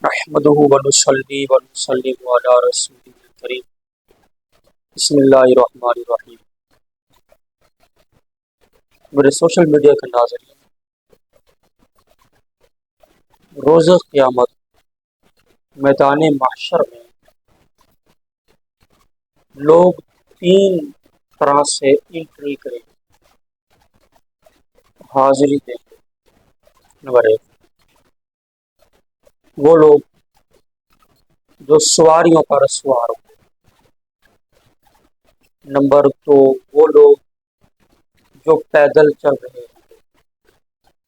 نحمده ونصلي ونسلم على رسوله الكريم بسم اللہ الرحمن الرحیم۔ میرے سوشل میڈیا کے ناظرین، روز قیامت میدان محشر میں لوگ تین طرح سے انٹری کریں گے، حاضری دیں گے۔ نمبر ایک، وہ لوگ جو سواریوں پر سوار ہوں گے۔ نمبر دو، وہ لوگ جو پیدل چل رہے ہوں گے۔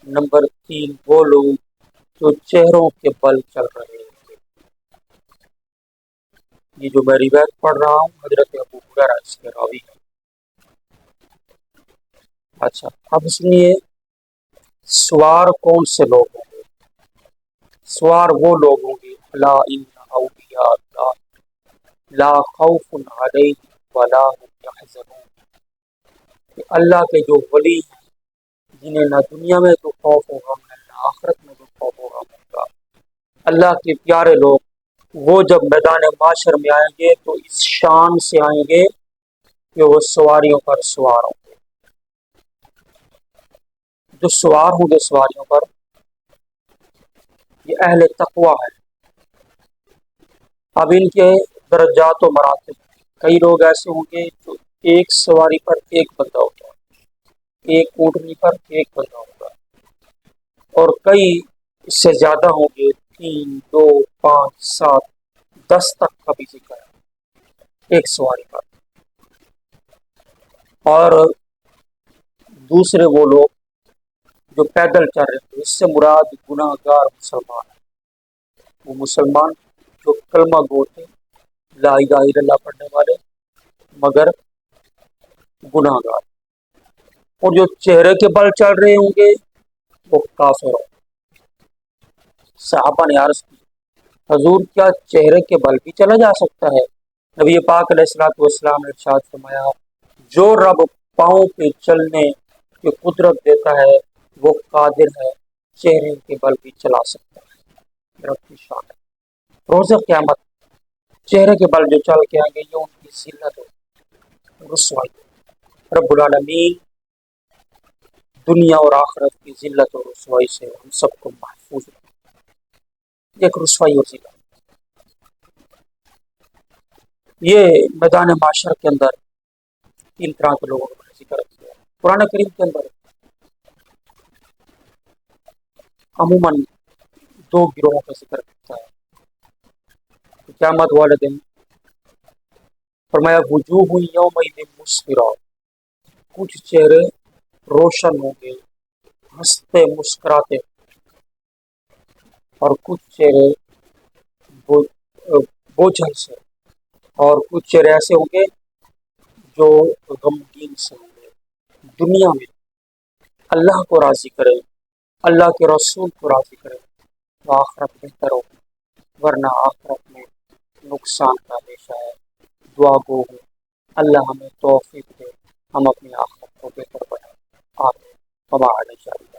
نمبر تین، وہ لوگ جو چہروں کے بل چل رہے ہوں گے۔ یہ جو میں روایت پڑھ رہا ہوں حضرت ابو ہریرہ اس کے راوی ہیں۔ اچھا، اب سنیے سوار کون سے لوگ ہوں گے۔ سوار وہ لوگ ہوں گے الا ان اولیاء اللہ لا خوف علیہم ولا هم یحزنون، کہ اللہ کے جو ولی ہیں جنہیں نہ دنیا میں تو خوف ہوگا نہ آخرت میں تو خوف ہوگا۔ اللہ کے پیارے لوگ وہ جب میدان معاشر میں آئیں گے تو اس شان سے آئیں گے کہ وہ سواریوں پر سوار ہوں گے۔ جو سوار ہوں گے سواریوں پر یہ اہل تقوی ہے۔ اب ان کے درجات و مراتب، کئی لوگ ایسے ہوں گے جو ایک سواری پر ایک بندہ ہوگا، ایک اونٹنی پر ایک بندہ ہوگا، اور کئی اس سے زیادہ ہوں گے، 3 2 5 7 10 تک کا بھی ذکر ہے ایک سواری پر۔ اور دوسرے وہ لوگ جو پیدل چل رہے ہیں، اس سے مراد گناہ گار مسلمان ہیں، وہ مسلمان جو کلمہ گو تھے، لا الہ الا اللہ پڑھنے والے مگر گناہ گار۔ اور جو چہرے کے بل چل رہے ہوں گے وہ کافر ہوں۔ صحابہ نے عرض کی حضور کیا چہرے کے بل بھی چلا جا سکتا ہے؟ نبی پاک علیہ الصلوۃ والسلام نے ارشاد فرمایا جو رب پاؤں پہ چلنے کی قدرت دیتا ہے وہ قادر ہے چہرے کے بل بھی چلا سکتا ہے۔ رب کی شان ہے۔ روز قیامت چہرے کے بل جو چل کے آئیں گے یہ ان کی ذلت ہے، رسوائی ہے۔ رب العالمین دنیا اور آخرت کی ذلت اور رسوائی سے ہم سب کو محفوظ رکھے۔ ایک رسوائی اور ذلت یہ میدان معاشر کے اندر تین طرح کے لوگوں کا ذکر کیا ہے۔ قرآن کریم کے اندر عموماً 2 گروہوں کا ذکر کرتا ہے۔ قیامت والے دن فرمایا وجوہ یومئذ مسفرہ، کچھ چہرے روشن ہوں گے ہنستے مسکراتے، اور کچھ چہرے بوجھل سے، اور کچھ چہرے ایسے ہوں گے جو غمگین سے ہوں گے۔ دنیا میں اللہ کو راضی کرے، اللہ کے رسول کو راضی کرے تو آخرت بہتر ہوگی، ورنہ آخرت میں نقصان کا اندیشہ ہے۔ دعا گو ہوں اللہ ہمیں توفیق دے ہم اپنی آخرت کو بہتر بنائیں۔ آمین۔ وما علینا